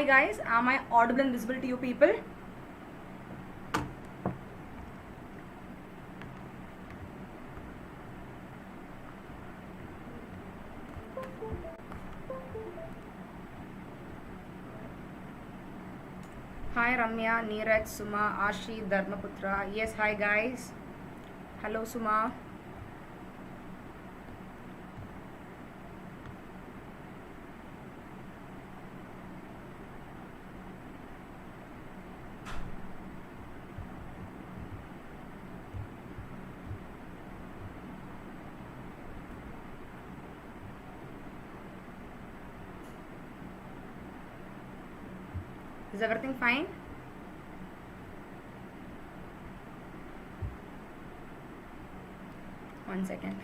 hi guys, am I audible and visible to you people? Hi Ramya, Neeraj, Suma, Ashi, Dharmaputra. Yes, hi guys. Hello Suma. Is everything fine? One second.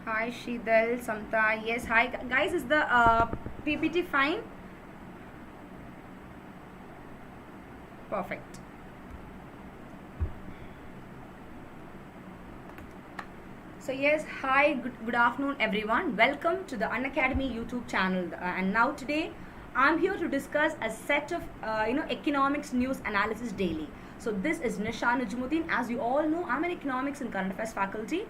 Hi Shidal, Samta. Yes, hi guys. Is the PPT fine? Perfect. So yes, hi, good afternoon everyone. Welcome to the Unacademy YouTube channel. And now today, I'm here to discuss a set of economics news analysis daily. So this is Nisha Nujumudeen. As you all know, I'm an economics and current affairs faculty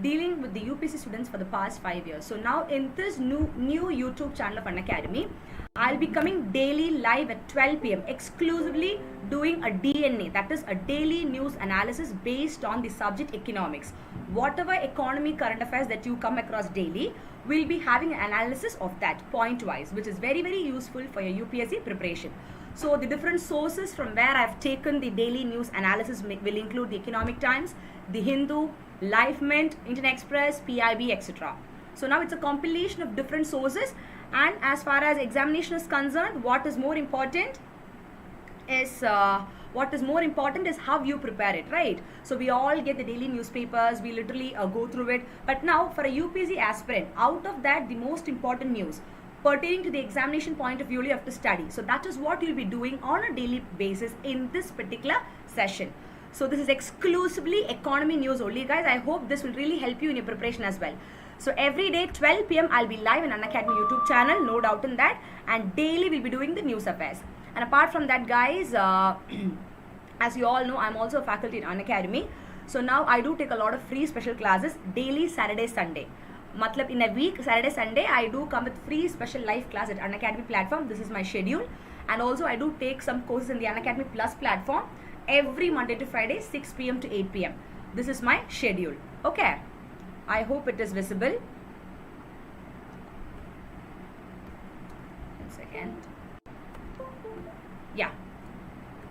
dealing with the UPSC students for the past 5 years. So now in this new YouTube channel of Unacademy, I'll be coming daily live at 12 p.m. exclusively doing a DNA, that is a daily news analysis based on the subject economics. Whatever economy current affairs that you come across daily, we'll be having an analysis of that point wise, which is very useful for your UPSC preparation. So the different sources from where I've taken the daily news analysis will include the Economic Times, the Hindu, Life Mint, Indian Express, PIB, etc. So now it's a compilation of different sources, and as far as examination is concerned, what is more important is how you prepare it, right? So we all get the daily newspapers, we literally go through it. But now for a UPSC aspirant, out of that, the most important news pertaining to the examination point of view, you have to study. So that is what you'll be doing on a daily basis in this particular session. So this is exclusively economy news only, guys. I hope this will really help you in your preparation as well. So every day 12 p.m. I'll be live in Unacademy YouTube channel, no doubt in that, and daily we'll be doing the news affairs. And apart from that, guys, as you all know, I'm also a faculty in Unacademy. So now I do take a lot of free special classes daily Saturday, Sunday. Matlab in a week, Saturday, Sunday, I do come with free special live class at Unacademy platform. This is my schedule. And also I do take some courses in the Unacademy Plus platform every Monday to Friday, 6 p.m. to 8 p.m. This is my schedule. Okay. I hope it is visible. 1 second. Yeah.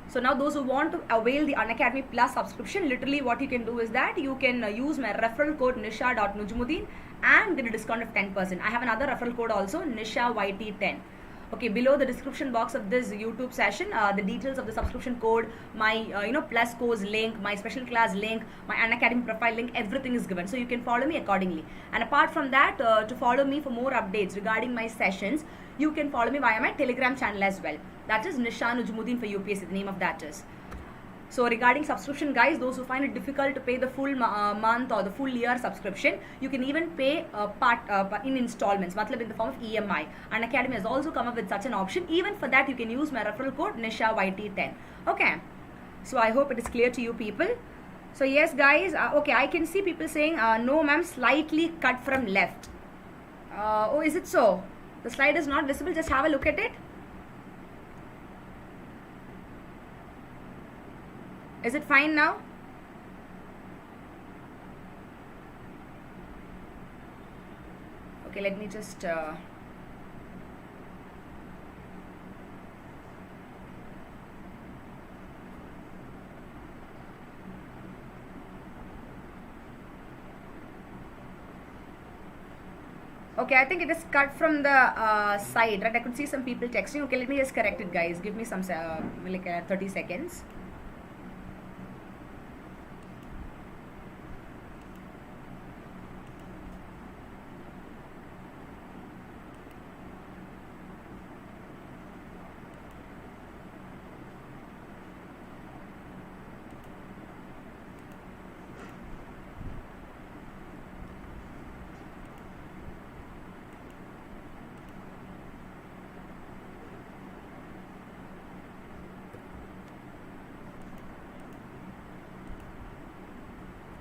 So now those who want to avail the Unacademy Plus subscription, literally what you can do is that you can use my referral code nisha.nujumudeen and get a discount of 10%. I have another referral code also, NishaYT10. Okay, below the description box of this YouTube session, the details of the subscription code, my plus course link, my special class link, my Unacademy profile link, everything is given. So you can follow me accordingly. And apart from that, to follow me for more updates regarding my sessions, you can follow me via my Telegram channel as well. That is Nisha Nujumudeen for UPSC, the name of that is. So regarding subscription, guys, those who find it difficult to pay the full month or the full year subscription, you can even pay part in installments, matlab in the form of EMI. Unacademy has also come up with such an option. Even for that, you can use my referral code NishaYT10. Okay. So I hope it is clear to you people. So yes, guys. Okay, I can see people saying, no, ma'am, slightly cut from left. Oh, is it so? The slide is not visible. Just have a look at it. Is it fine now? Okay, let me just Okay, I think it is cut from the side, right? I could see some people texting. Okay, let me just correct it, guys. Give me some 30 seconds.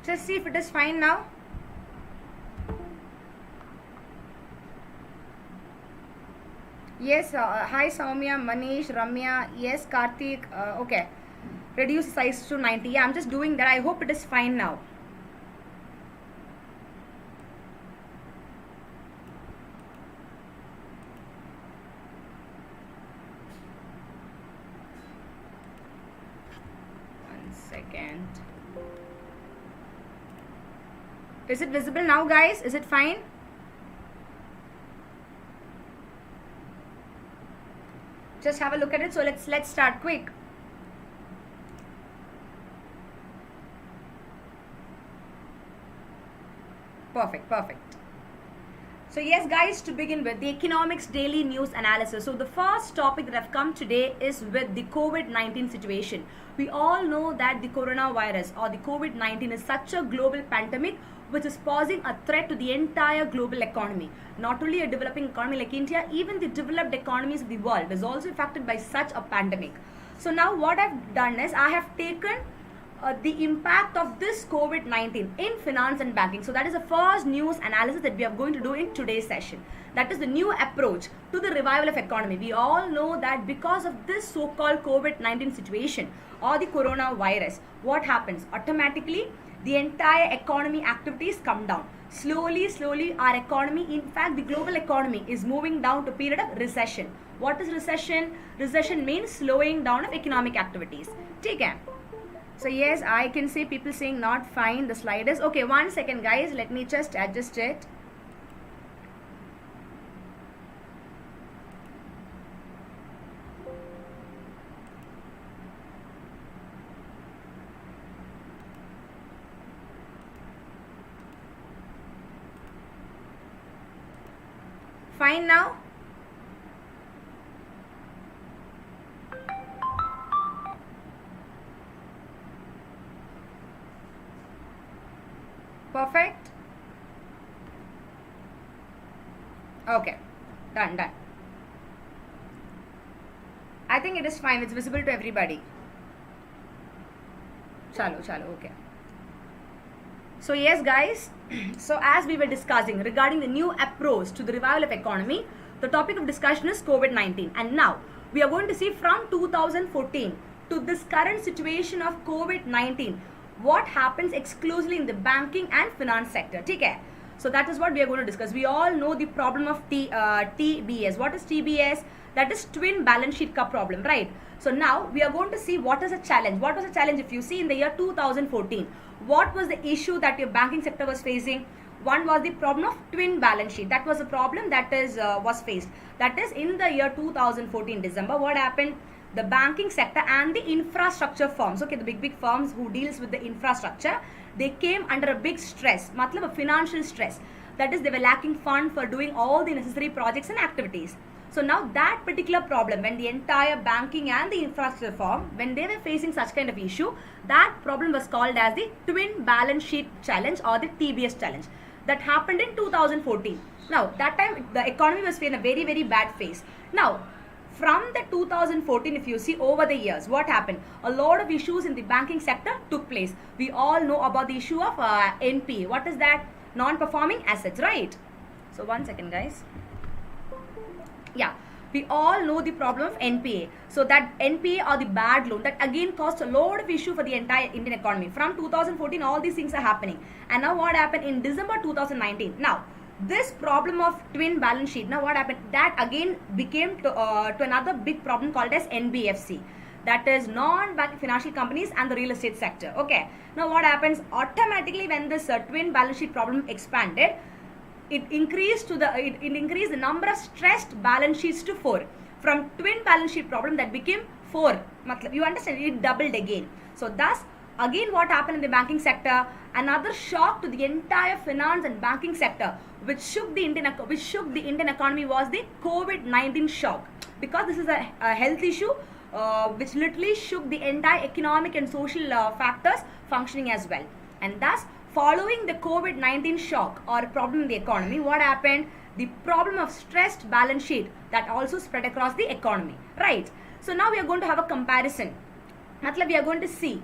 Just see if it is fine now. Yes, hi Soumya, Manish, Ramya, yes, Karthik, okay. Reduce size to 90. Yeah, I'm just doing that. I hope it is fine now. One second. Is it visible now, guys? Is it fine? Just have a look at it. So let's start quick. Perfect. So yes, guys, to begin with, the economics daily news analysis. So the first topic that I've come today is with the COVID-19 situation. We all know that the coronavirus or the COVID-19 is such a global pandemic which is posing a threat to the entire global economy. Not only a developing economy like India, even the developed economies of the world is also affected by such a pandemic. So now what I've done is I have taken the impact of this COVID-19 in finance and banking. So that is the first news analysis that we are going to do in today's session. That is the new approach to the revival of economy. We all know that because of this so-called COVID-19 situation or the coronavirus, what happens? Automatically, the entire economy activities come down. Slowly, our economy, in fact, the global economy is moving down to a period of recession. What is recession? Recession means slowing down of economic activities. Take care. So yes, I can see people saying not fine. The slide is okay. 1 second, guys. Let me just adjust it. Fine now. Perfect. Okay, done. I think it is fine. It's visible to everybody. Chalo, okay. So yes, guys, so as we were discussing regarding the new approach to the revival of economy, the topic of discussion is COVID-19. And now we are going to see from 2014 to this current situation of COVID-19, what happens exclusively in the banking and finance sector. Okay? So that is what we are going to discuss. We all know the problem of TBS. What is TBS? That is twin balance sheet cup problem, right? So now we are going to see what is a challenge. What was a challenge if you see in the year 2014? What was the issue that your banking sector was facing? One was the problem of twin balance sheet. That was a problem that was faced. That is in the year 2014 December. What happened? The banking sector and the infrastructure firms, okay, the big firms who deals with the infrastructure, they came under a big stress, matlab a financial stress. That is, they were lacking fund for doing all the necessary projects and activities. So now that particular problem, when the entire banking and the infrastructure firm, when they were facing such kind of issue, that problem was called as the twin balance sheet challenge or the TBS challenge. That happened in 2014. Now that time the economy was in a very bad phase. Now from the 2014, if you see over the years, what happened? A lot of issues in the banking sector took place. We all know about the issue of NPA. What is that? Non-performing assets, right? So 1 second, guys. Yeah, we all know the problem of NPA. So that NPA or the bad loan, that again caused a lot of issue for the entire Indian economy. From 2014, all these things are happening. And now what happened in December 2019? Now, this problem of twin balance sheet, now what happened? That again became to another big problem called as NBFC. That is non-bank financial companies and the real estate sector. Okay. Now what happens? Automatically when this twin balance sheet problem expanded, it increased the number of stressed balance sheets to 4. From twin balance sheet problem that became 4. You understand, it doubled again. So thus again what happened in the banking sector, another shock to the entire finance and banking sector which shook the Indian economy was the COVID-19 shock, because this is a health issue which literally shook the entire economic and social factors functioning as well. And thus following the COVID-19 shock or problem in the economy, what happened? The problem of stressed balance sheet that also spread across the economy, right? So now we are going to have a comparison. We are going to see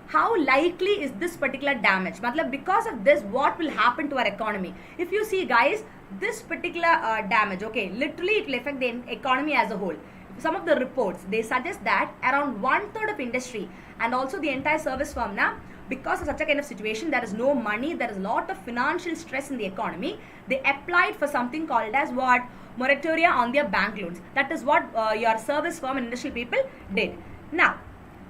how likely is this particular damage. Because of this, what will happen to our economy? If you see guys, this particular damage, okay, literally it will affect the economy as a whole. Some of the reports, they suggest that around 1/3 of industry and also the entire service firm now, because of such a kind of situation, there is no money, there is a lot of financial stress in the economy. They applied for something called as what? Moratoria on their bank loans. That is what your service firm and industrial people did. Now,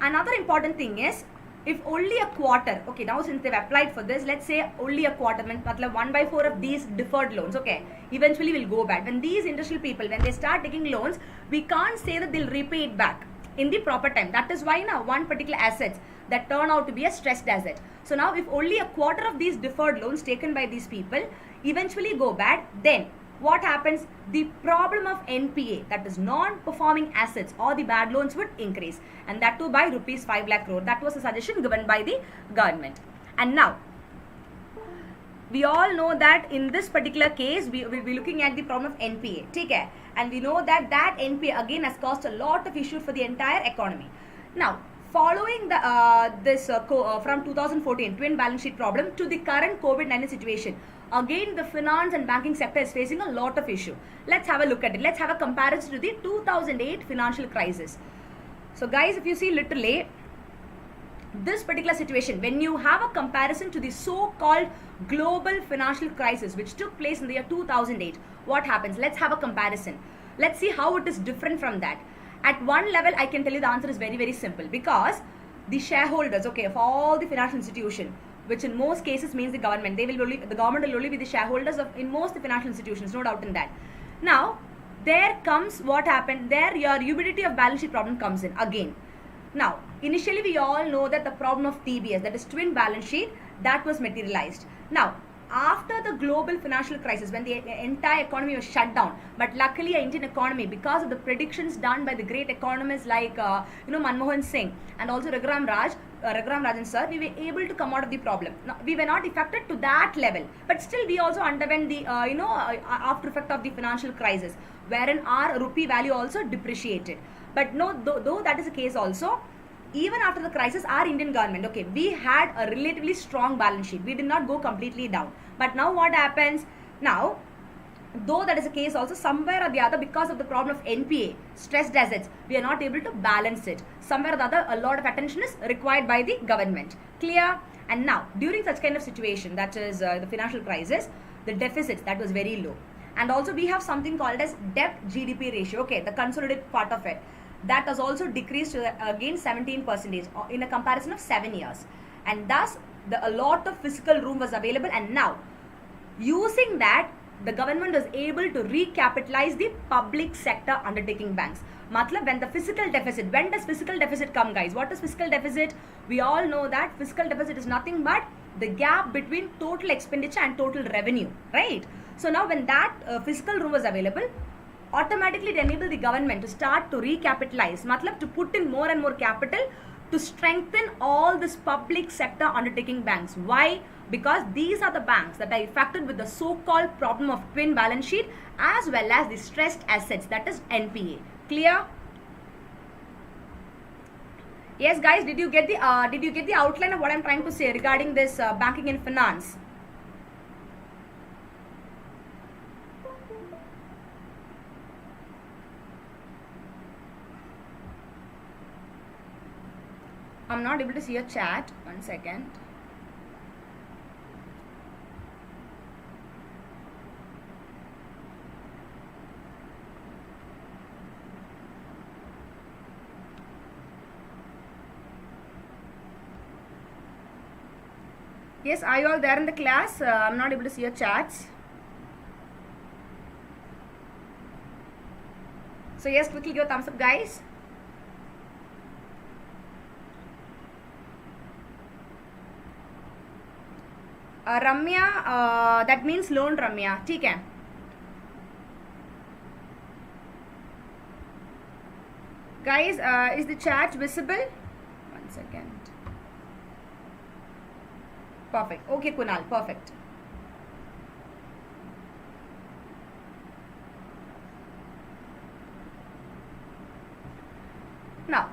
another important thing is, if only a quarter, okay, now since they've applied for this, let's say only a quarter, 1/4 of these deferred loans, okay, eventually will go back. When these industrial people, when they start taking loans, we can't say that they'll repay it back in the proper time. That is why now one particular assets that turn out to be a stressed asset. So now if only a quarter of these deferred loans taken by these people eventually go bad, then what happens? The problem of NPA, that is non-performing assets or the bad loans, would increase, and that too by rupees 5 lakh crore. That was a suggestion given by the government. And now we all know that in this particular case we will be looking at the problem of NPA. Take care. And we know that NPA again has caused a lot of issues for the entire economy. Now, following the from 2014 twin balance sheet problem to the current COVID-19 situation, again the finance and banking sector is facing a lot of issue. Let's have a look at it. Let's have a comparison to the 2008 financial crisis. So guys, if you see literally this particular situation, when you have a comparison to the so-called global financial crisis which took place in the year 2008, what happens? Let's have a comparison. Let's see how it is different from that. At one level, I can tell you the answer is very, very simple, because the shareholders, okay, of all the financial institution, which in most cases means the government, the government will only be the shareholders of in most the financial institutions, no doubt in that. Now, there comes what happened, there your humidity of balance sheet problem comes in again. Now, initially we all know that the problem of TBS, that is twin balance sheet, that was materialized. Now, after the global financial crisis, when the entire economy was shut down, but luckily our Indian economy, because of the predictions done by the great economists like Manmohan Singh and also Raghuram Rajan sir, we were able to come out of the problem. Now, we were not affected to that level, but still we also underwent the after effect of the financial crisis, wherein our rupee value also depreciated. But no, though that is the case also, even after the crisis, our Indian government, okay, we had a relatively strong balance sheet. We did not go completely down. But now what happens? Now, though that is the case also, somewhere or the other, because of the problem of NPA, stressed assets, we are not able to balance it. Somewhere or the other, a lot of attention is required by the government. Clear? And now, during such kind of situation, that is the financial crisis, the deficits, that was very low. And also we have something called as debt GDP ratio, okay, the consolidated part of it. That has also decreased to again 17% in a comparison of 7 years. And thus, a lot of fiscal room was available, and now, using that, the government was able to recapitalize the public sector undertaking banks. When the fiscal deficit, when does fiscal deficit come, guys? What is fiscal deficit? We all know that fiscal deficit is nothing but the gap between total expenditure and total revenue, right? So now when that fiscal room was available, automatically it enabled the government to start to recapitalize, to put in more and more capital to strengthen all this public sector undertaking banks. Why? Because these are the banks that are affected with the so-called problem of twin balance sheet as well as the stressed assets, that is NPA. Clear? Yes, guys, did you get the outline of what I'm trying to say regarding this banking and finance? I'm not able to see your chat. 1 second. Yes, are you all there in the class? I'm not able to see your chats. So yes, quickly give a thumbs up, guys. Ramya, that means loan, Ramya. ठीक है. Guys, is the chat visible? One second. Perfect. Okay, Kunal. Perfect. Now.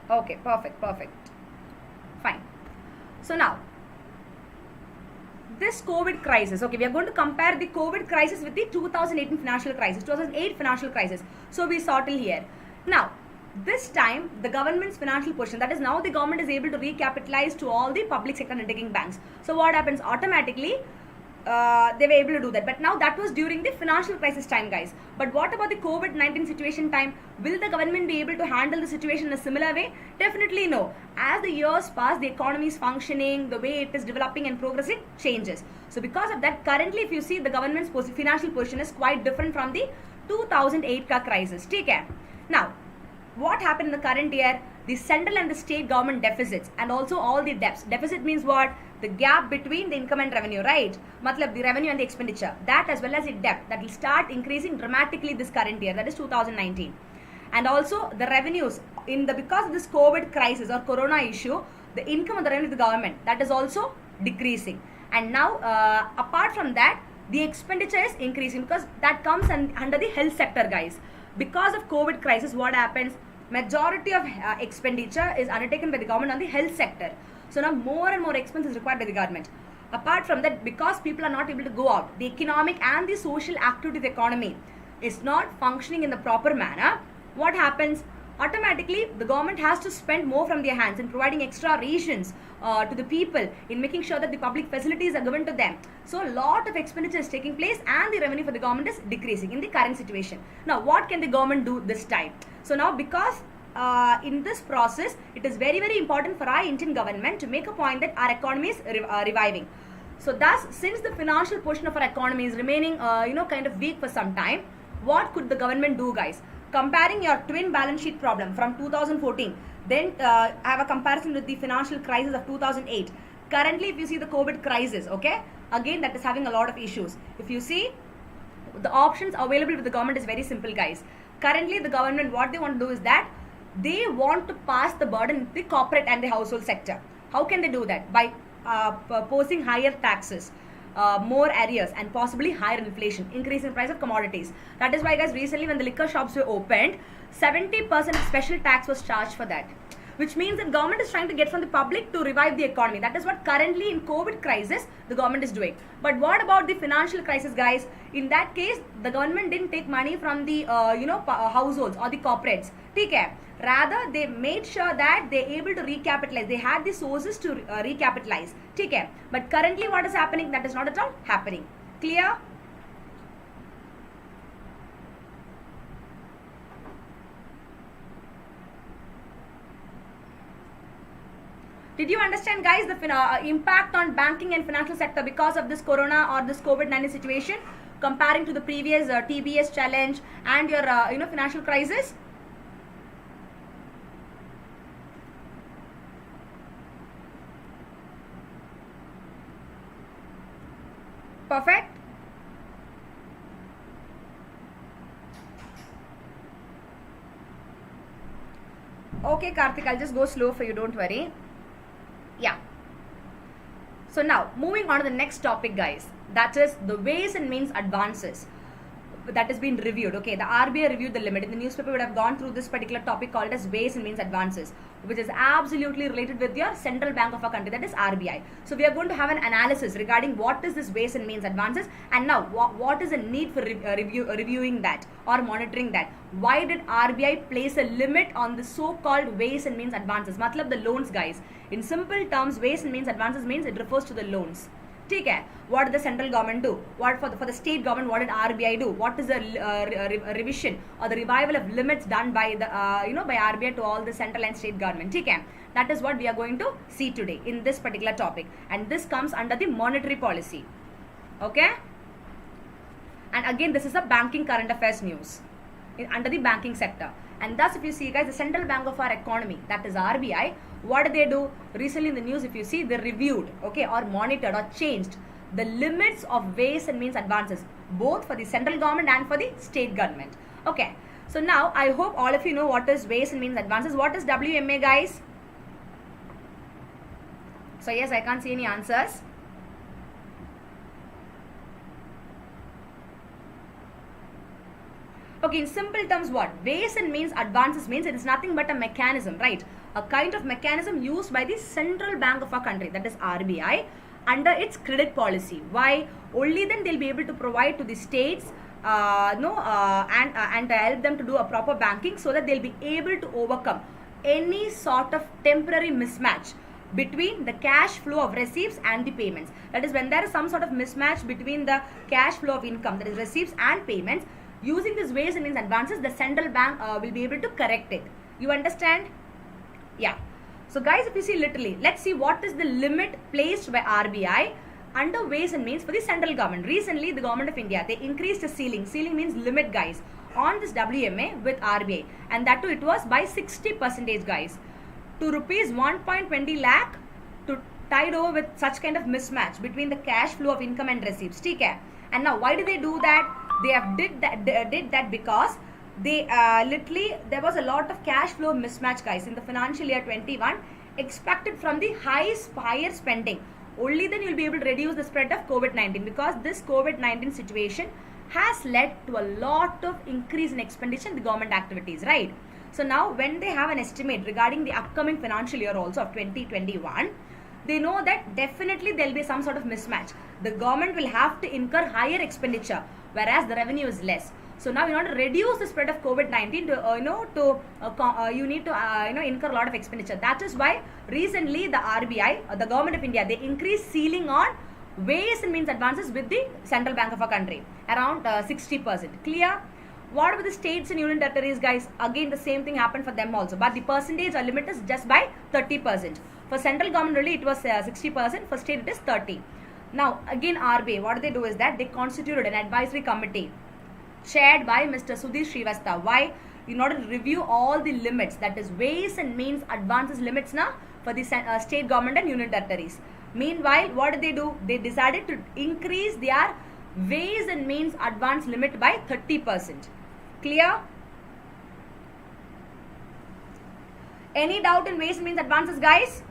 Okay, perfect. Fine. So now, this COVID crisis, okay, we are going to compare the COVID crisis with the 2018 financial crisis, 2008 financial crisis. So we saw till here. Now, this time, the government's financial position, that is now the government is able to recapitalize to all the public sector undertaking banks. So what happens? Automatically, they were able to do that. But now that was during the financial crisis time, guys. But what about the COVID-19 situation time? Will the government be able to handle the situation in a similar way? Definitely no. As the years pass, the economy is functioning, the way it is developing and progressing changes. So because of that, currently if you see, the government's financial position is quite different from the 2008 crisis. Okay? Now, what happened in the current year? The central and the state government deficits and also all the debts. Deficit means what? The gap between the income and revenue, right? Matlab, the revenue and the expenditure. That as well as the debt, that will start increasing dramatically this current year, that is 2019. And also the revenues, because of this COVID crisis or corona issue, the income of the revenue of the government, that is also decreasing. And now, apart from that, the expenditure is increasing because that comes under the health sector, guys. Because of COVID crisis, what happens? Majority of expenditure is undertaken by the government on the health sector. So now more and more expense is required by the government. Apart from that, because people are not able to go out, the economic and the social activity of the economy is not functioning in the proper manner. What happens? Automatically, the government has to spend more from their hands in providing extra rations to the people, in making sure that the public facilities are given to them. So a lot of expenditure is taking place and the revenue for the government is decreasing in the current situation. Now, what can the government do this time? So now, because in this process, it is very, very important for our Indian government to make a point that our economy is reviving. So thus, since the financial portion of our economy is remaining, kind of weak for some time, what could the government do, guys? Comparing your twin balance sheet problem from 2014, then have a comparison with the financial crisis of 2008. Currently, if you see the COVID crisis, okay, again that is having a lot of issues. If you see, the options available with the government is very simple, guys. Currently, the government, what they want to do is that they want to pass the burden to the corporate and the household sector. How can they do that? By posing higher taxes, more arrears, and possibly higher inflation, increase in price of commodities. That is why, guys, recently when the liquor shops were opened, 70% special tax was charged for that, which means that government is trying to get from the public to revive the economy. That is what currently in COVID crisis the government is doing. But what about the financial crisis, guys? In that case, the government didn't take money from the households or the corporates. Okay? Rather, they made sure that they're able to recapitalize. They had the sources to recapitalize. Okay? But currently what is happening? That is not at all happening. Clear? Did you understand, guys, the impact on banking and financial sector because of this corona or this COVID-19 situation, comparing to the previous TBS challenge and your financial crisis? Perfect. Okay, Karthik, I'll just go slow for you, don't worry. Yeah. So now, moving on to the next topic, guys. That is the ways and means advances. That has been reviewed. Okay, the RBI reviewed the limit. In the newspaper, would have gone through this particular topic called as ways and means advances, which is absolutely related with your central bank of our country, that is RBI. So we are going to have an analysis regarding what is this ways and means advances, and now what is the need for reviewing that or monitoring that. Why did RBI place a limit on the so-called ways and means advances? Matlab the loans, guys. In simple terms, ways and means advances means it refers to the loans. Okay. What did the central government do? What for the state government? What did RBI do? What is the revision or the revival of limits done by the by RBI to all the central and state government? Okay. That is what we are going to see today in this particular topic, and this comes under the monetary policy. Okay. And again, this is a banking current affairs news under the banking sector. And thus, if you see, guys, the central bank of our economy, that is RBI, what did they do? Recently in the news, if you see, they reviewed, okay, or monitored or changed the limits of ways and means advances, both for the central government and for the state government. Okay, so now I hope all of you know what is ways and means advances. What is WMA, guys? So yes, I can't see any answers. Okay, in simple terms, what? Ways and means advances means it is nothing but a mechanism, right? A kind of mechanism used by the central bank of our country, that is RBI, under its credit policy. Why? Only then they'll be able to provide to the states and help them to do a proper banking, so that they'll be able to overcome any sort of temporary mismatch between the cash flow of receipts and the payments. That is, when there is some sort of mismatch between the cash flow of income, that is receipts and payments, using these ways and means advances, the central bank will be able to correct it. You understand? Yeah. So guys, if you see literally, let's see what is the limit placed by RBI under ways and means for the central government. Recently, the government of India, they increased the ceiling. Ceiling means limit, guys, on this WMA with RBI. And that too, it was by 60%, guys, to rupees 1.20 lakh, to tied over with such kind of mismatch between the cash flow of income and receipts. Okay. And now, why did they do that? They have did that because they literally, there was a lot of cash flow mismatch, guys, in the financial year 21 expected from the higher spending. Only then you'll be able to reduce the spread of COVID-19, because this COVID-19 situation has led to a lot of increase in expenditure in the government activities, right? So now when they have an estimate regarding the upcoming financial year also of 2021, they know that definitely there will be some sort of mismatch. The government will have to incur higher expenditure, whereas the revenue is less. So now in order to reduce the spread of COVID-19, you need to incur a lot of expenditure. That is why recently the RBI, the government of India, they increased ceiling on ways and means advances with the central bank of our country, around 60%. Clear? What about the states and union territories, guys? Again, the same thing happened for them also, but the percentage or limit is just by 30%. For central government only it was 60%, for state it is 30%. Now again, RBI, what they do is that they constituted an advisory committee chaired by Mr. Sudhir Srivastava. Why? In order to review all the limits, that is ways and means advances limits now for the state government and union territories. Meanwhile, what did they do? They decided to increase their ways and means advance limit by 30%. Clear? Any doubt in ways and means advances, guys?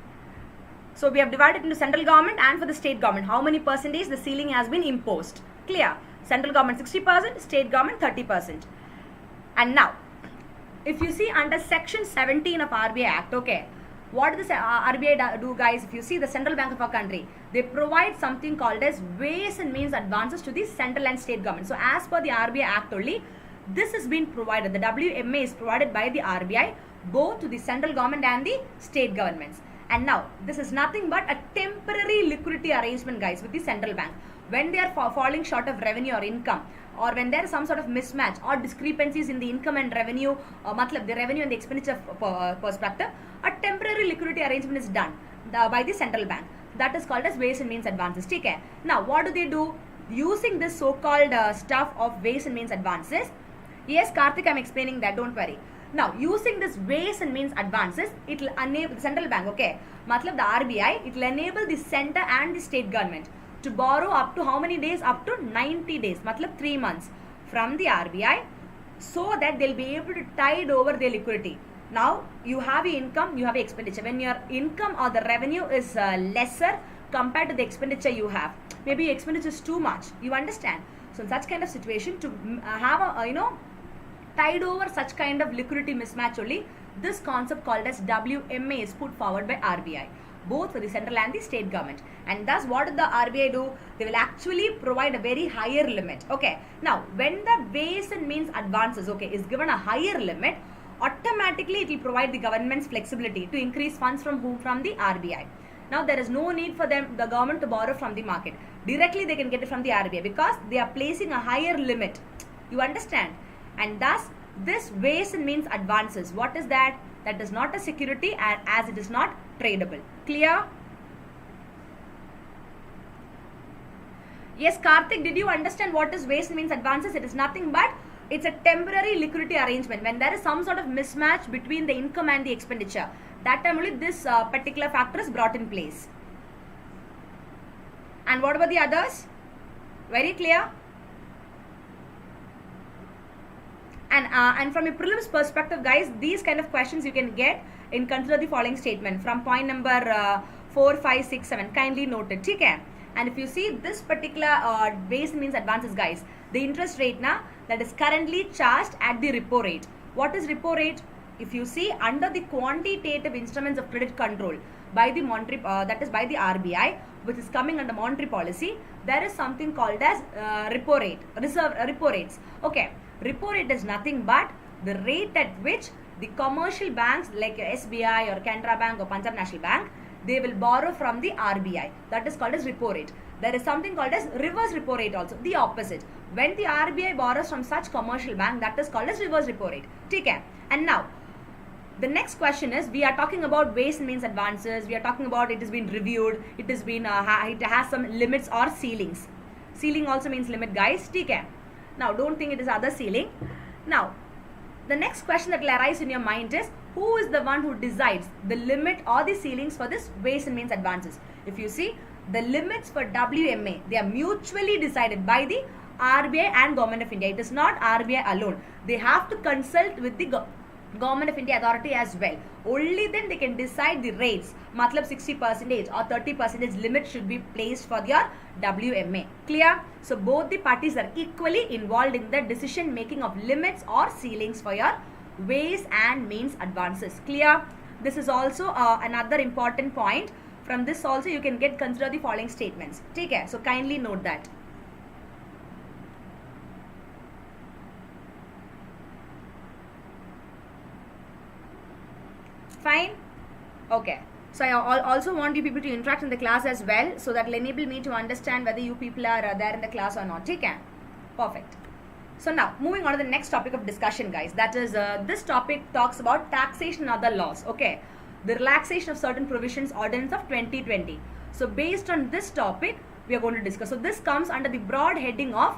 So we have divided into central government and for the state government. How many percentage the ceiling has been imposed? Clear? Central government 60%, state government 30%. And now, if you see under section 17 of RBI Act, okay, what does the RBI do, guys? If you see the central bank of our country, they provide something called as ways and means advances to the central and state government. So as per the RBI Act only, this has been provided. The WMA is provided by the RBI both to the central government and the state governments. And now, this is nothing but a temporary liquidity arrangement, guys, with the central bank. When they are falling short of revenue or income, or when there is some sort of mismatch or discrepancies in the income and revenue, the revenue and the expenditure perspective, a temporary liquidity arrangement is done by the central bank. That is called as ways and means advances. Take care. Now, what do they do? Using this so-called stuff of ways and means advances. Yes, Karthik, I'm explaining that. Don't worry. Now, using this ways and means advances, it will enable the central bank, okay, the RBI, it will enable the center and the state government to borrow up to how many days? Up to 90 days, 3 months from the RBI, so that they'll be able to tide over their liquidity. Now, you have your income, you have your expenditure. When your income or the revenue is lesser compared to the expenditure you have, maybe your expenditure is too much, you understand? So, in such kind of situation, to have a, tide over such kind of liquidity mismatch only, this concept called as WMA is put forward by RBI, both for the central and the state government. And thus, what did the RBI do? They will actually provide a very higher limit. Okay. Now, when the ways and means advances, okay, is given a higher limit, automatically it will provide the government's flexibility to increase funds from whom? From the RBI. Now, there is no need for the government to borrow from the market. Directly they can get it from the RBI, because they are placing a higher limit. You understand? And thus, this ways and means advances, what is that? That is not a security, and as it is not tradable. Clear? Yes, Karthik, did you understand what is waste and means advances? It is nothing but it's a temporary liquidity arrangement. When there is some sort of mismatch between the income and the expenditure, that time only this particular factor is brought in place. And what about the others? Very clear? And from a prelims perspective, guys, these kind of questions you can get in consider the following statement from point number 4, 5, 6, 7. Kindly note it. Okay? And if you see this particular waste means advances, guys, the interest rate now that is currently charged at the repo rate. What is repo rate? If you see under the quantitative instruments of credit control by the monetary, that is by the RBI, which is coming under monetary policy, there is something called as repo rate, repo rates. Okay. Repo rate is nothing but the rate at which the commercial banks like SBI or Canara Bank or Punjab National Bank, they will borrow from the RBI. That is called as repo rate. There is something called as reverse repo rate also, the opposite. When the RBI borrows from such commercial bank, that is called as reverse repo rate. Okay. And now, the next question is, we are talking about waste and means advances. We are talking about it has been reviewed. It has been, it has some limits or ceilings. Ceiling also means limit, guys. Okay. Now, don't think it is other ceiling. Now, the next question that will arise in your mind is, who is the one who decides the limit or the ceilings for this waste and means advances? If you see, the limits for WMA, they are mutually decided by the RBI and Government of India. It is not RBI alone. They have to consult with the Government of India authority as well. Only then they can decide the rates. Matlab 60% or 30% limit should be placed for your WMA. Clear? So both the parties are equally involved in the decision making of limits or ceilings for your waste and means advances. Clear? This is also another important point. From this also you can get consider the following statements. Take care. So kindly note that. Fine? Okay. So I also want you people to interact in the class as well, so that will enable me to understand whether you people are there in the class or not. Okay? Perfect. So now, moving on to the next topic of discussion, guys. That is, this topic talks about taxation and other laws. Okay? The relaxation of certain provisions, ordinance of 2020. So based on this topic, we are going to discuss. So this comes under the broad heading of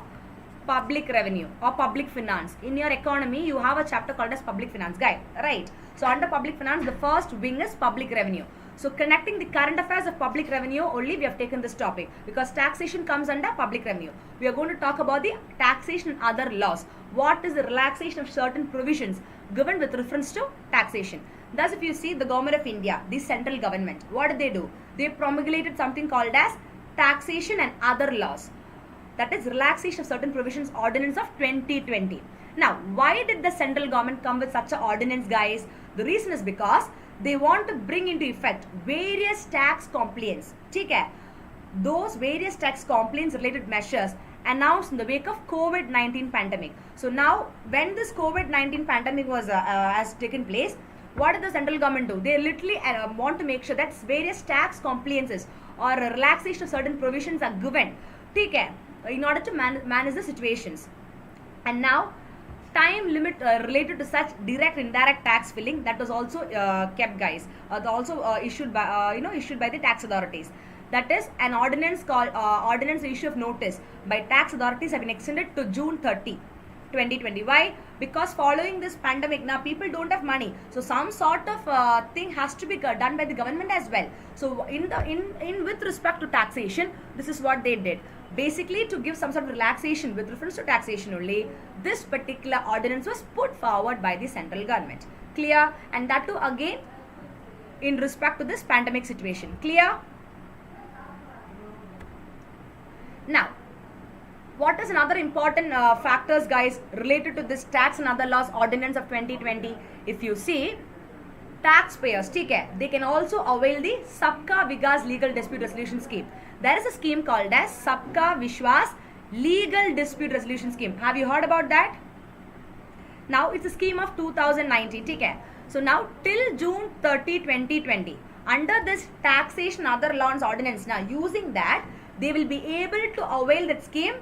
public revenue or public finance. In your economy, you have a chapter called as public finance, guy, right? So under public finance, the first wing is public revenue. So connecting the current affairs of public revenue only, we have taken this topic because taxation comes under public revenue. We are going to talk about the taxation and other laws. What is the relaxation of certain provisions given with reference to taxation? Thus, if you see the Government of India, the central government, what did they do? They promulgated something called as taxation and other laws. That is relaxation of certain provisions, ordinance of 2020. Now, why did the central government come with such an ordinance, guys? The reason is because they want to bring into effect various tax compliance. Okay? Those various tax compliance related measures announced in the wake of COVID-19 pandemic. So now, when this COVID-19 pandemic was has taken place, what did the central government do? They literally want to make sure that various tax compliances or relaxation of certain provisions are given. Okay? In order to manage the situations. And now, time limit related to such direct indirect tax filling, that was also kept, guys. Also issued by issued by the tax authorities. That is an ordinance called ordinance issue of notice by tax authorities have been extended to June 30, 2020. Why? Because following this pandemic, now people don't have money, so some sort of thing has to be done by the government as well. So in with respect to taxation, this is what they did. Basically, to give some sort of relaxation with reference to taxation only, this particular ordinance was put forward by the central government. Clear? And that too again in respect to this pandemic situation. Clear? Now, what is another important factors, guys, related to this tax and other laws ordinance of 2020? If you see, taxpayers, they can also avail the Sabka Vikas Legal Dispute Resolution Scheme. There is a scheme called as Sabka Vishwas Legal Dispute Resolution Scheme. Have you heard about that? Now, it's a scheme of 2019. So now, till June 30, 2020, under this taxation other laws ordinance, now using that, they will be able to avail that scheme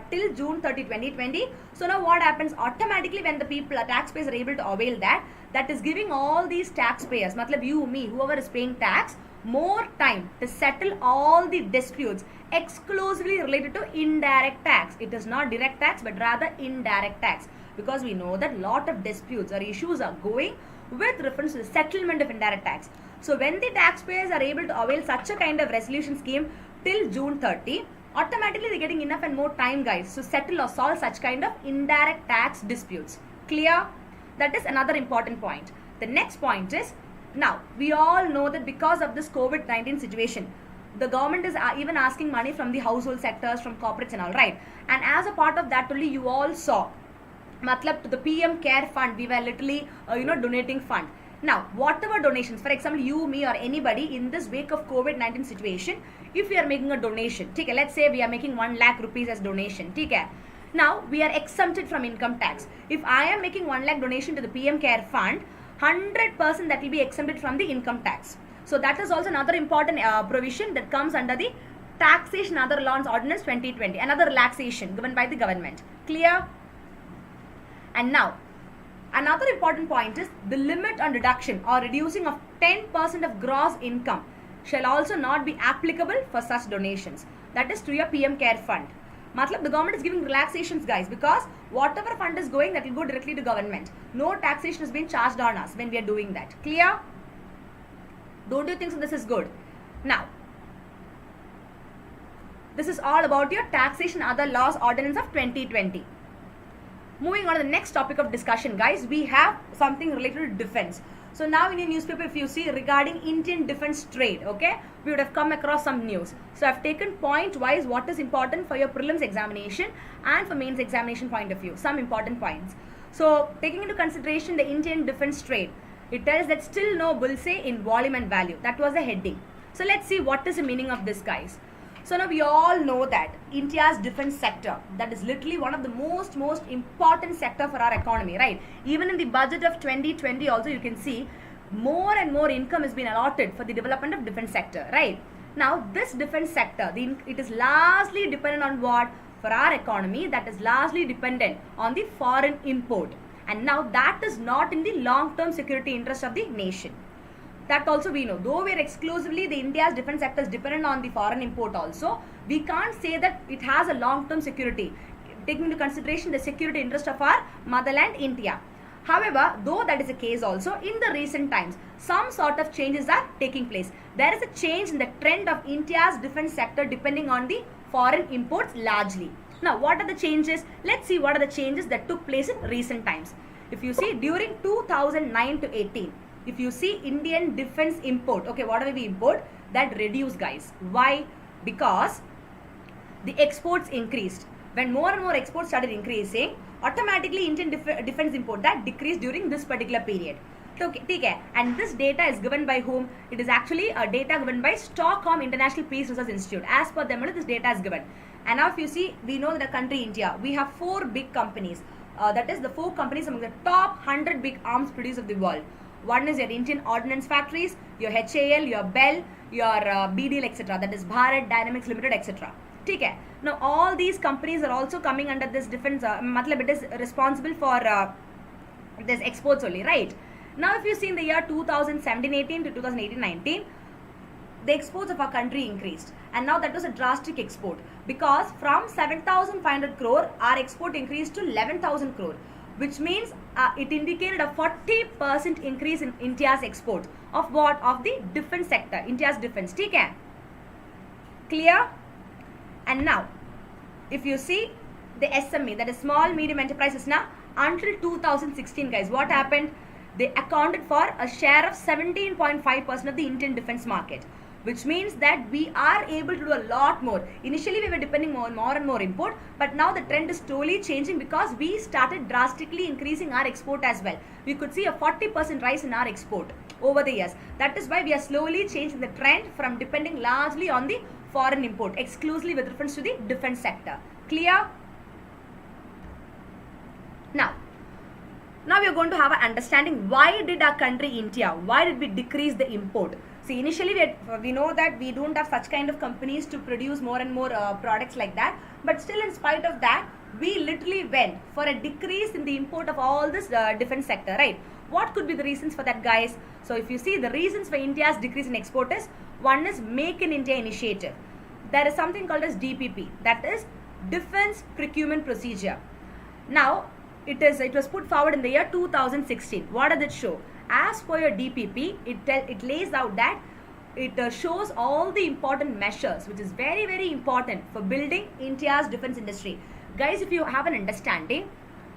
till June 30, 2020. So now what happens? Automatically when the people, taxpayers are able to avail that, that is giving all these taxpayers, matlab you, me, whoever is paying tax, more time to settle all the disputes exclusively related to indirect tax. It is not direct tax but rather indirect tax, because we know that lot of disputes or issues are going with reference to the settlement of indirect tax. So when the taxpayers are able to avail such a kind of resolution scheme till June 30, automatically they're getting enough and more time, guys, to settle or solve such kind of indirect tax disputes. Clear? That is another important point. The next point is, now we all know that because of this COVID-19 situation, the government is even asking money from the household sectors, from corporates and all, right? And as a part of that only, you all saw, matlab, to the PM Care Fund, we were literally donating fund. Now, whatever donations, for example, you, me or anybody in this wake of COVID-19 situation, if we are making a donation, okay, let's say we are making 1 lakh rupees as donation, okay. Now, we are exempted from income tax. If I am making 1 lakh donation to the PM Care Fund, 100% that will be exempted from the income tax. So, that is also another important provision that comes under the Taxation and Other Laws Ordinance 2020, another relaxation given by the government. Clear? And now, another important point is the limit on deduction or reducing of 10% of gross income shall also not be applicable for such donations. That is to your PM Care Fund. Matlab, the government is giving relaxations, guys, because whatever fund is going, that will go directly to government. No taxation is being charged on us when we are doing that. Clear? Don't you think so this is good? Now, this is all about your Taxation and Other Laws Ordinance of 2020. Moving on to the next topic of discussion, guys, we have something related to defense. So now in your newspaper, if you see regarding Indian defense trade, okay, we would have come across some news. So I've taken point wise what is important for your prelims examination and for mains examination point of view, some important points. So taking into consideration the Indian defense trade, it tells that still no bullseye in volume and value. That was the heading. So let's see what is the meaning of this, guys. So now we all know that India's defense sector, that is literally one of the most important sector for our economy, right? Even in the budget of 2020 also you can see more and more income has been allotted for the development of defense sector, right? Now this defense sector, it is largely dependent on what? For our economy, that is largely dependent on the foreign import. And now that is not in the long-term security interest of the nation. That also we know, though we are exclusively the India's defense sector is dependent on the foreign import also, we can't say that it has a long-term security, taking into consideration the security interest of our motherland India. However, though that is the case also, in the recent times, some sort of changes are taking place. There is a change in the trend of India's defense sector depending on the foreign imports largely. Now, what are the changes? Let's see what are the changes that took place in recent times. If you see during 2009 to 18, if you see Indian defense import, okay, whatever we import, that reduced, guys. Why? Because the exports increased. When more and more exports started increasing, automatically Indian defense import that decreased during this particular period. Okay, and this data is given by whom? It is actually a data given by Stockholm International Peace Research Institute. As per them, this data is given. And now if you see, we know that the country India, we have 4 big companies. That is the 4 companies among the top 100 big arms producers of the world. One is your Indian Ordnance Factories, your HAL, your BEL, your BDL, etc. That is Bharat Dynamics Limited, etc. Okay. Now all these companies are also coming under this defense. Matlab, it is responsible for this exports only, right? Now if you see in the year 2017-18 to 2018-19, the exports of our country increased, and now that was a drastic export, because from 7,500 crore, our export increased to 11,000 crore. Which means it indicated a 40% increase in India's export of what? Of the defense sector, India's defense. Okay? Clear? And now, if you see the SME, that is small medium enterprises, now until 2016, guys, what happened? They accounted for a share of 17.5% of the Indian defense market. Which means that we are able to do a lot more. Initially, we were depending more and more import, but now the trend is slowly changing because we started drastically increasing our export as well. We could see a 40% rise in our export over the years. That is why we are slowly changing the trend from depending largely on the foreign import, exclusively with reference to the defense sector. Clear? Now we are going to have an understanding why did our country India, why did we decrease the import? See, initially we know that we don't have such kind of companies to produce more and more products like that, but still in spite of that, we literally went for a decrease in the import of all this defense sector, right? What could be the reasons for that, guys? So if you see the reasons for India's decrease in export is, One is Make in India initiative. There is something called as DPP, that is Defense Procurement Procedure. Now, it was put forward in the year 2016. What does it show? As per your DPP, it lays out that it shows all the important measures, which is very, very important for building India's defense industry. Guys, if you have an understanding,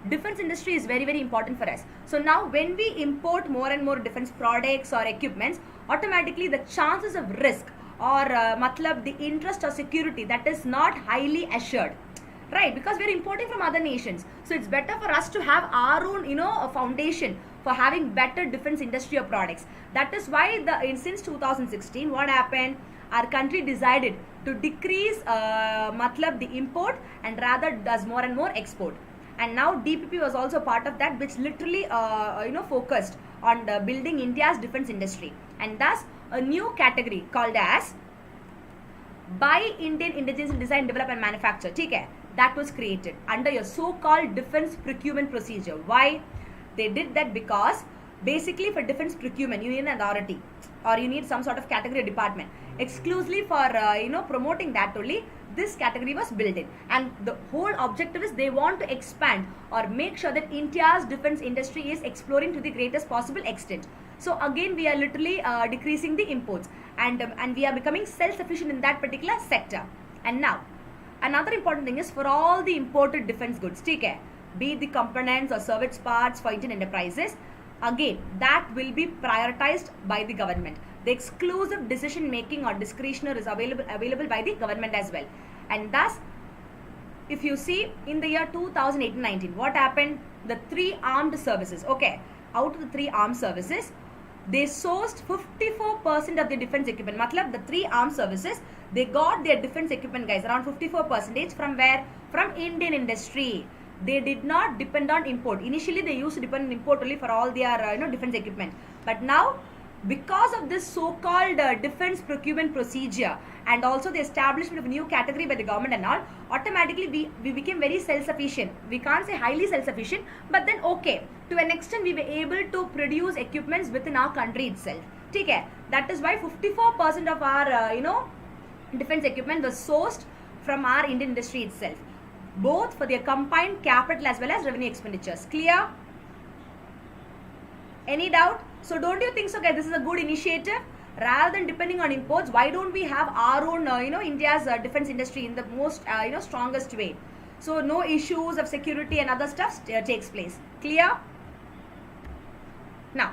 defense industry is very, very important for us. So now when we import more and more defense products or equipments, automatically the chances of risk or the interest or security, that is not highly assured, right? Because we are importing from other nations. So it's better for us to have our own, a foundation for having better defense industry or products. That is why since 2016, what happened? Our country decided to decrease the import and rather does more and more export. And now DPP was also part of that, which literally focused on building India's defense industry. And thus a new category called as Buy Indian Indigenous in Design, Develop and Manufacture, okay, that was created under your so-called defense procurement procedure. Why? They did that because basically for defense procurement you need an authority or you need some sort of category department. Exclusively for promoting that only, this category was built in, and the whole objective is they want to expand or make sure that India's defense industry is exploring to the greatest possible extent. So again, we are literally decreasing the imports and we are becoming self-sufficient in that particular sector. And now another important thing is for all the imported defense goods, take care, be it the components or service parts for Indian enterprises, again that will be prioritized by the government. The exclusive decision making or discretionary is available by the government as well. And thus, if you see in the year 2018-19, what happened? The 3 armed services, okay, out of the 3 armed services, they sourced 54% of the defense equipment. The 3 armed services, they got their defense equipment, guys, around 54% from where? From Indian industry. They did not depend on import. Initially, they used to depend on import only for all their defense equipment. But now, because of this so-called defense procurement procedure and also the establishment of a new category by the government and all, automatically we became very self-sufficient. We can't say highly self-sufficient, but then okay, to an extent we were able to produce equipments within our country itself. Okay, that is why 54% of our defense equipment was sourced from our Indian industry itself, both for their combined capital as well as revenue expenditures. Clear? Any doubt? So don't you think so, guys, this is a good initiative? Rather than depending on imports, why don't we have our own India's defense industry in the most strongest way? So no issues of security and other stuff takes place. Clear? Now,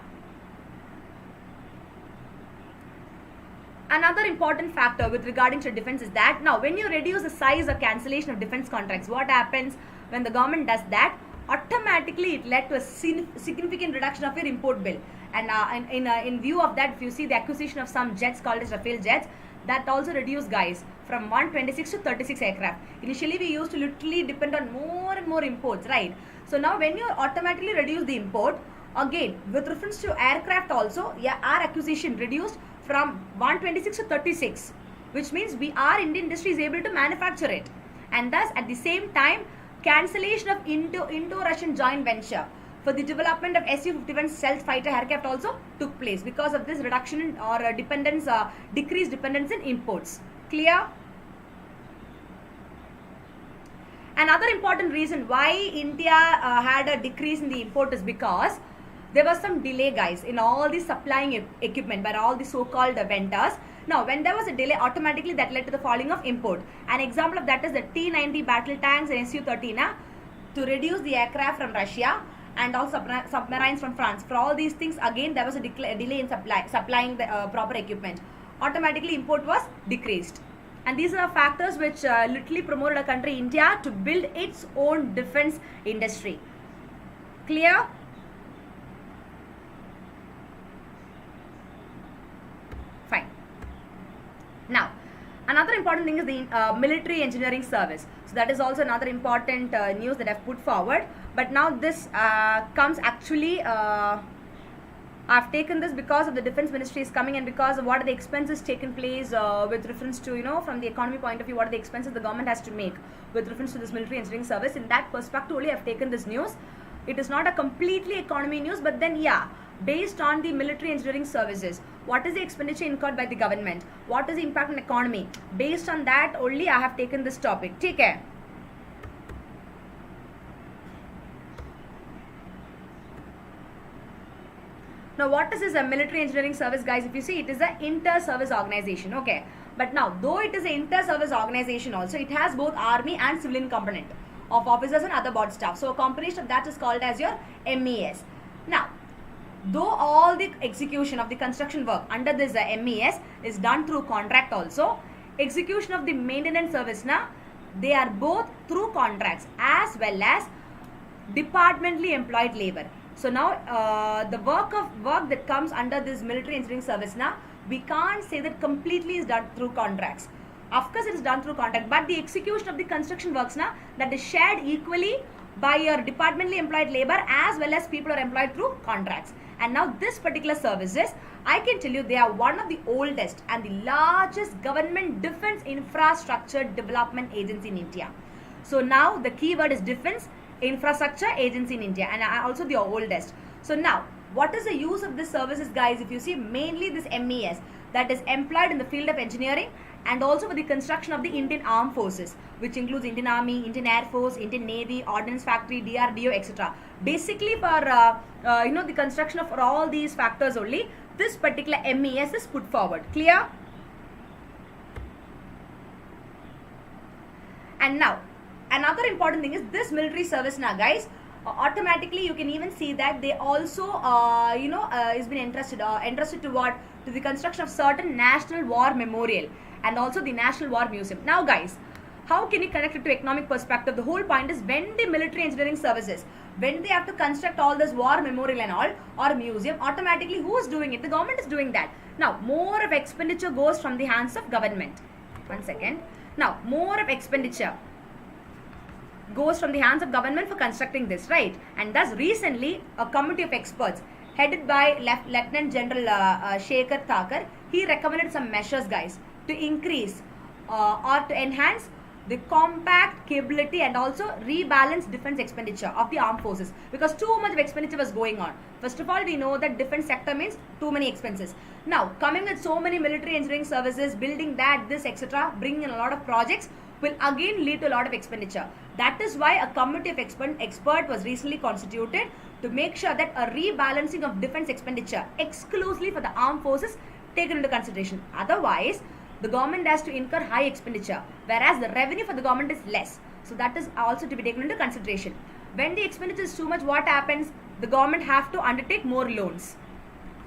another important factor with regarding to defense is that now when you reduce the size or cancellation of defense contracts, what happens when the government does that? Automatically it led to a significant reduction of your import bill. And in view of that, if you see the acquisition of some jets called as Rafale jets, that also reduced, guys, from 126 to 36 aircraft. Initially we used to literally depend on more and more imports, right? So now when you automatically reduce the import, again with reference to aircraft also, yeah, our acquisition reduced from 126 to 36, which means our Indian industry is able to manufacture it. And thus at the same time, cancellation of Indo-Russian joint venture for the development of Su-51 stealth fighter aircraft also took place because of this reduction or decreased dependence in imports. Clear? Another important reason why India had a decrease in the import is because there was some delay, guys, in all the supplying equipment by all the so-called vendors. Now, when there was a delay, automatically that led to the falling of import. An example of that is the T-90 battle tanks and Su-30 to reduce the aircraft from Russia and also submarines from France. For all these things, again, there was a delay in supplying the proper equipment. Automatically, import was decreased. And these are factors which literally promoted a country, India, to build its own defense industry. Clear? Fine. Now, another important thing is the military engineering service. So that is also another important news that I've put forward. But now this comes actually, I've taken this because of the defense ministry is coming and because of what are the expenses taken place with reference to, from the economy point of view, what are the expenses the government has to make with reference to this military engineering service. In that perspective only I've taken this news. It is not a completely economy news, but then yeah, based on the military engineering services, what is the expenditure incurred by the government, what is the impact on economy, based on that only I have taken this topic. Take care. Now what is this a military engineering service, guys? If you see, it is an inter-service organization, okay. But now, though it is an inter-service organization also, it has both army and civilian component of officers and other board staff. So a combination of that is called as your MES. Now, though all the execution of the construction work under this MES is done through contract also, execution of the maintenance service now, they are both through contracts as well as departmentally employed labor. So now the work that comes under this military engineering service now, we can't say that completely is done through contracts. Of course, it is done through contract, but the execution of the construction works now, that is shared equally by your departmentally employed labor as well as people are employed through contracts. And now this particular services, I can tell you, they are one of the oldest and the largest government defense infrastructure development agency in India. So now the keyword is defense infrastructure agency in India, and also the oldest. So now, what is the use of this services, guys? If you see, mainly this MES that is employed in the field of engineering and also for the construction of the Indian Armed Forces, which includes Indian Army, Indian Air Force, Indian Navy, Ordnance Factory, DRDO, etc. Basically for the construction of all these factors only, this particular MES is put forward. Clear? And now, another important thing is this military service now, guys. Automatically you can even see that they also is been entrusted to what, to the construction of certain national war memorial and also the National War Museum. Now guys, how can you connect it to economic perspective? The whole point is, when the military engineering services, when they have to construct all this war memorial and all or museum, automatically who is doing it? The government is doing that. Now more of expenditure goes from the hands of government. One second. Now more of expenditure goes from the hands of government for constructing this, right? And thus recently a committee of experts headed by Lieutenant General Shekhar Thakur, he recommended some measures, guys, to increase or to enhance the compact capability and also rebalance defense expenditure of the armed forces, because too much of expenditure was going on. First of all, we know that defense sector means too many expenses. Now coming with so many military engineering services, building that, this, etc., bringing in a lot of projects will again lead to a lot of expenditure. That is why a committee of expert was recently constituted to make sure that a rebalancing of defense expenditure exclusively for the armed forces taken into consideration. Otherwise, the government has to incur high expenditure, whereas the revenue for the government is less. So that is also to be taken into consideration. When the expenditure is too much, what happens? The government have to undertake more loans,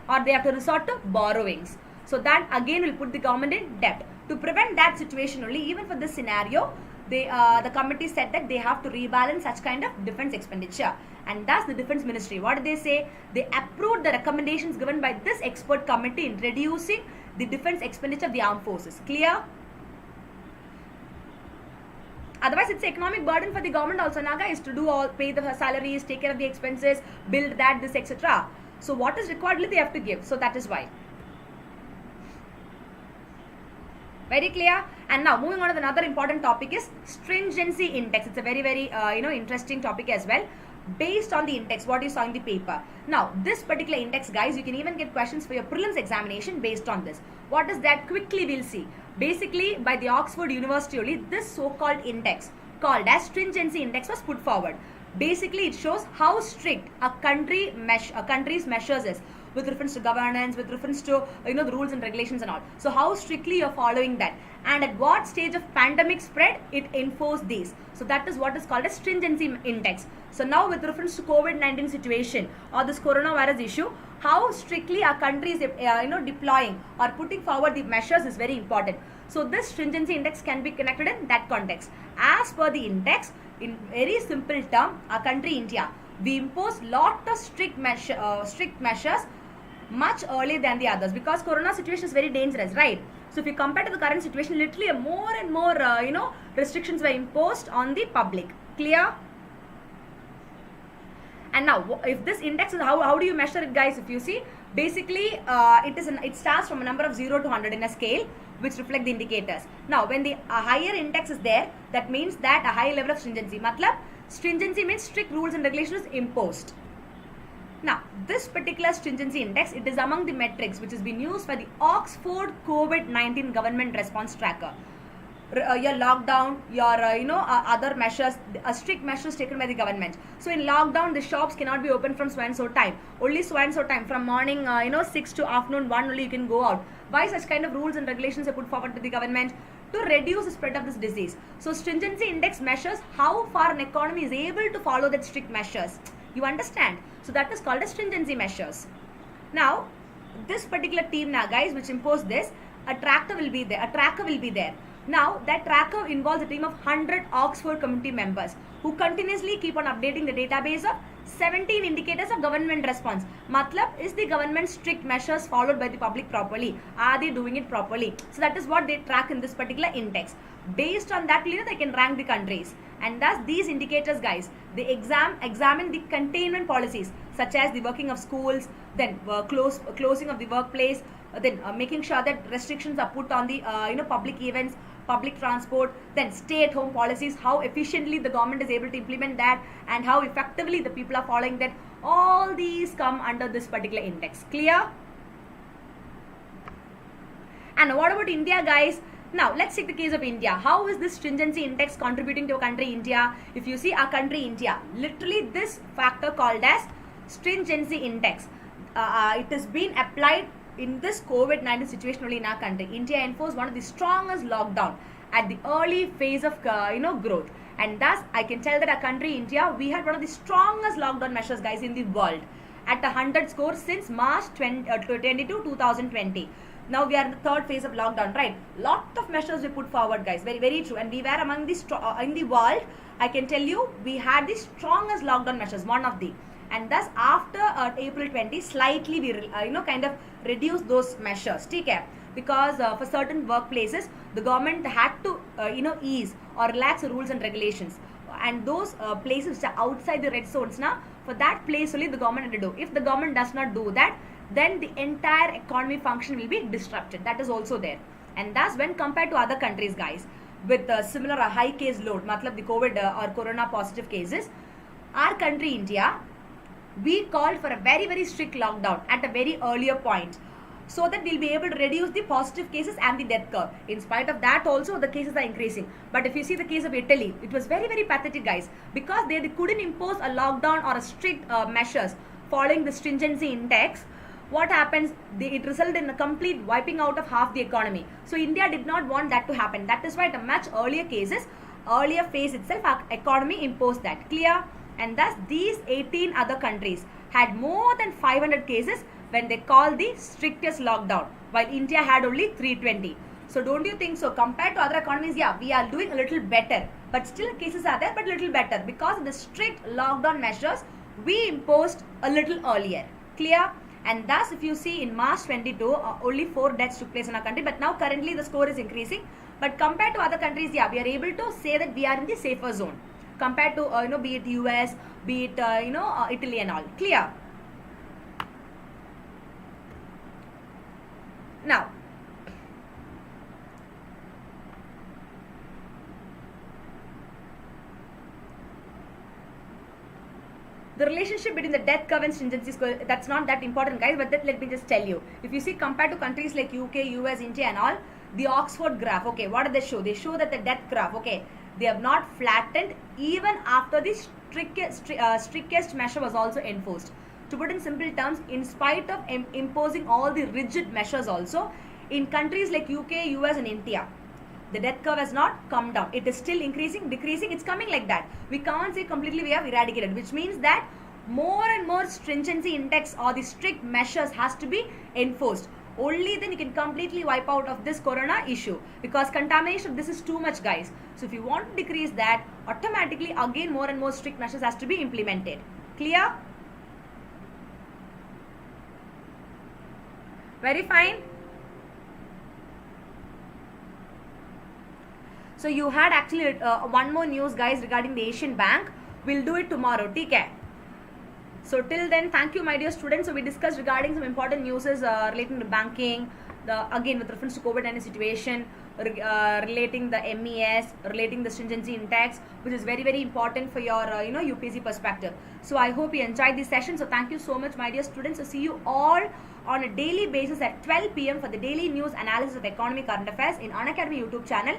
or they have to resort to borrowings. So that again will put the government in debt. To prevent that situation only, even for this scenario, the committee said that they have to rebalance such kind of defense expenditure. And thus the defense ministry, what did they say? They approved the recommendations given by this expert committee in reducing the defense expenditure of the armed forces. Clear? Otherwise, it's an economic burden for the government also, Naga, is to do all, pay the salaries, take care of the expenses, build that, this, etc. So what is required, they have to give. So that is why. Very clear? And now moving on to another important topic is stringency index. It's a very, very interesting topic as well. Based on the index, what you saw in the paper. Now this particular index, guys, you can even get questions for your prelims examination based on this. What is that? Quickly we'll see. Basically by the Oxford University only, this so-called index called as stringency index was put forward. Basically it shows how strict a country's measures is with reference to governance, with reference to the rules and regulations and all. So how strictly you are following that, and at what stage of pandemic spread it enforced these. So that is what is called a stringency index. So now with reference to COVID-19 situation or this coronavirus issue, how strictly our country is deploying or putting forward the measures is very important. So this stringency index can be connected in that context. As per the index, in very simple term, our country India, we impose lot of strict measures much earlier than the others, because corona situation is very dangerous, right? So if you compare to the current situation, literally more and more restrictions were imposed on the public. Clear? And now if this index is, how do you measure it, guys? If you see, basically it starts from a number of 0 to 100 in a scale which reflect the indicators. Now when the higher index is there, that means that a high level of stringency. Matlab, Stringency means strict rules and regulations imposed. Now, this particular stringency index, it is among the metrics which has been used for the Oxford COVID-19 government response tracker. Your lockdown, your other measures, strict measures taken by the government. So in lockdown, the shops cannot be open from so and so time. Only so and so time, from morning 6 to afternoon 1 only you can go out. Why such kind of rules and regulations are put forward to the government? To reduce the spread of this disease. So stringency index measures how far an economy is able to follow that strict measures. You understand? So that is called as stringency measures. Now, this particular team now, guys, which imposed this, a tracker will be there. Now, that tracker involves a team of 100 Oxford community members who continuously keep on updating the database of 17 indicators of government response. Matlab, is the government's strict measures followed by the public properly? Are they doing it properly? So that is what they track in this particular index. Based on that, they can rank the countries. And thus, these indicators, guys, they examine the containment policies, such as the working of schools, then closing of the workplace, then making sure that restrictions are put on the public events, public transport, then stay-at-home policies, how efficiently the government is able to implement that, and how effectively the people are following that. All these come under this particular index. Clear? And what about India, guys? Now, let's take the case of India. How is this stringency index contributing to our country, India? If you see our country, India, literally this factor called as stringency index. It has been applied in this COVID-19 situation only in our country. India enforced one of the strongest lockdown at the early phase of growth. And thus, I can tell that our country, India, we had one of the strongest lockdown measures, guys, in the world. At 100 score since March 22, 2020. Now we are in the third phase of lockdown, right? Lot of measures we put forward, guys. Very, very true. And we were among the in the world. I can tell you, we had the strongest lockdown measures, one of the. And thus, after April 20, slightly we kind of reduced those measures. Take care, because for certain workplaces, the government had to ease or relax the rules and regulations. And those places which are outside the red zones, now for that place only the government had to do. If the government does not do that, then the entire economy function will be disrupted. That is also there. And thus, when compared to other countries, guys, with similar high case load, matlab the COVID or corona positive cases, our country, India, we called for a very, very strict lockdown at a very earlier point, so that we'll be able to reduce the positive cases and the death curve. In spite of that also, the cases are increasing. But if you see the case of Italy, it was very, very pathetic, guys, because they couldn't impose a lockdown or a strict measures following the stringency index. What happens? It resulted in a complete wiping out of half the economy. So India did not want that to happen. That is why at a much earlier phase itself, our economy imposed that. Clear? And thus these 18 other countries had more than 500 cases when they called the strictest lockdown, while India had only 320. So don't you think so? Compared to other economies, yeah, we are doing a little better. But still cases are there, but little better. Because of the strict lockdown measures, we imposed a little earlier. Clear? And thus, if you see in March 22, only 4 deaths took place in our country. But now currently the score is increasing. But compared to other countries, yeah, we are able to say that we are in the safer zone. Compared to, be it US, be it, Italy and all. Clear? Now, the relationship between the death curve and stringency score, that's not that important, guys, but let me just tell you. If you see, compared to countries like UK, US, India and all, the Oxford graph, okay, what do they show? They show that the death graph, okay, they have not flattened even after the strictest measure was also enforced. To put in simple terms, in spite of imposing all the rigid measures also, in countries like UK, US and India, the death curve has not come down. It is still increasing, decreasing. It's coming like that. We can't say completely we have eradicated, which means that more and more stringency index or the strict measures has to be enforced. Only then you can completely wipe out of this corona issue, because contamination of this is too much, guys. So if you want to decrease that, automatically again more and more strict measures has to be implemented. Clear? Very fine. So you had actually one more news, guys, regarding the Asian Bank. We'll do it tomorrow. Take care. So till then, thank you, my dear students. So we discussed regarding some important news relating to banking, again with reference to COVID-19 situation. relating the MES, relating the stringency index, which is very, very important for your, UPSC perspective. So I hope you enjoyed this session. So thank you so much, my dear students. So see you all on a daily basis at 12 p.m. for the daily news analysis of economy current affairs in Unacademy YouTube channel.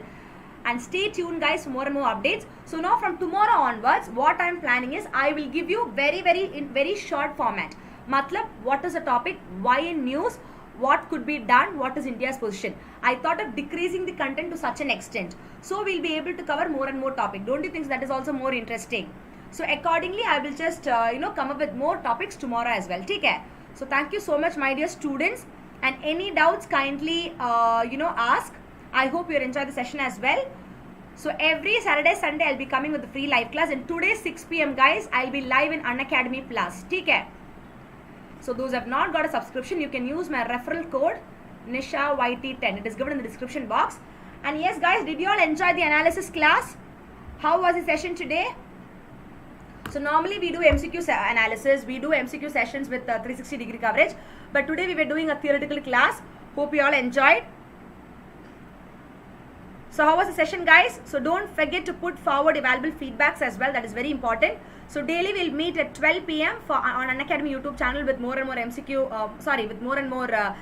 And stay tuned, guys, for more and more updates. So now from tomorrow onwards, what I am planning is I will give you in very short format. Matlab, what is the topic, why in news, what could be done, what is India's position. I thought of decreasing the content to such an extent, so we'll be able to cover more and more topic. Don't you think that is also more interesting? So accordingly, I will just come up with more topics tomorrow as well. Take care. So thank you so much, my dear students, and any doubts kindly ask. I hope you enjoy the session as well. So every Saturday, Sunday, I'll be coming with the free live class, and today 6 p.m. guys, I'll be live in Unacademy Plus. Take care. So those who have not got a subscription, you can use my referral code Nisha YT10. It is given in the description box. And yes, guys, did you all enjoy the analysis class? How was the session today? So normally we do MCQ analysis, we do MCQ sessions with 360-degree coverage. But today we were doing a theoretical class. Hope you all enjoyed. So how was the session, guys? So don't forget to put forward valuable feedbacks as well. That is very important. So daily we'll meet at 12 p.m. on Unacademy YouTube channel with more and more with more and more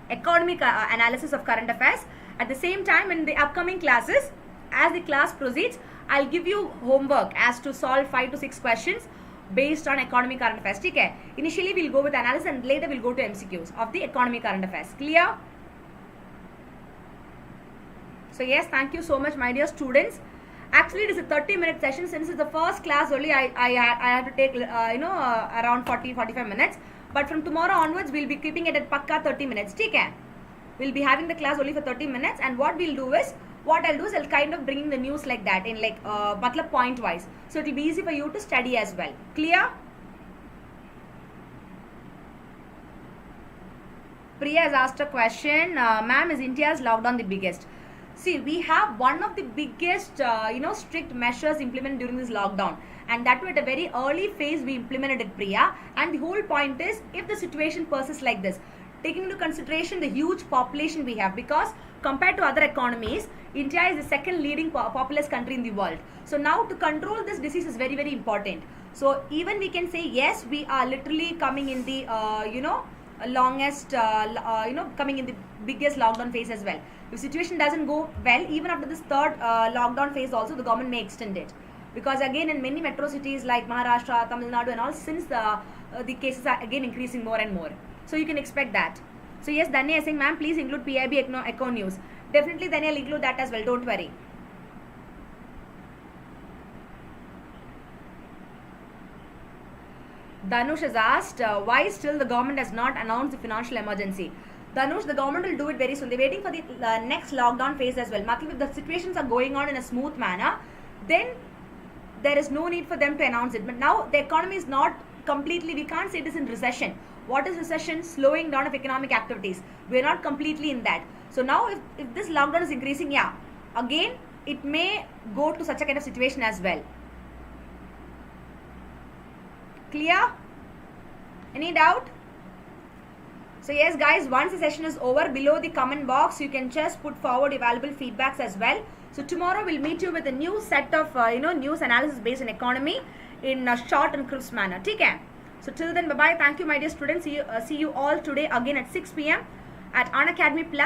economic analysis of current affairs. At the same time, in the upcoming classes, as the class proceeds, I'll give you homework as to solve 5 to 6 questions based on economic current affairs. Okay? Initially we'll go with analysis and later we'll go to MCQs of the economic current affairs. Clear? So yes, thank you so much, my dear students. Actually, it is a 30-minute session. Since it's the first class only, I have to take around 40-45 minutes. But from tomorrow onwards, we'll be keeping it at pakka 30 minutes. Okay? We'll be having the class only for 30 minutes. And what I'll do is I'll kind of bringing the news like that in matlab point wise. So it will be easy for you to study as well. Clear? Priya has asked a question. Ma'am, is India's lockdown the biggest? See, we have one of the biggest, strict measures implemented during this lockdown. And that way at a very early phase, we implemented it, Priya. And the whole point is, if the situation persists like this, taking into consideration the huge population we have, because compared to other economies, India is the second leading populous country in the world. So now to control this disease is very, very important. So even we can say, yes, we are literally coming in the, coming in the biggest lockdown phase as well. If situation doesn't go well, even after this third lockdown phase also, the government may extend it. Because again, in many metro cities like Maharashtra, Tamil Nadu and all, since the cases are again increasing more and more. So you can expect that. So yes, Dhanya is saying, ma'am, please include PIB Eco News. Definitely, Dhanya, I'll include that as well. Don't worry. Dhanush has asked, why still the government has not announced the financial emergency? Dhanush, the government will do it very soon. They're waiting for the next lockdown phase as well. If the situations are going on in a smooth manner, then there is no need for them to announce it. But now the economy is not completely, we can't say it is in recession. What is recession? Slowing down of economic activities. We're not completely in that. So now if this lockdown is increasing, yeah, again, it may go to such a kind of situation as well. Clear? Any doubt? So yes, guys, once the session is over, below the comment box, you can just put forward your valuable feedbacks as well. So tomorrow we'll meet you with a new set of news analysis based on economy in a short and crisp manner. Take care. So till then, bye bye. Thank you, my dear students. See you all today again at 6 p.m. at Unacademy Plus.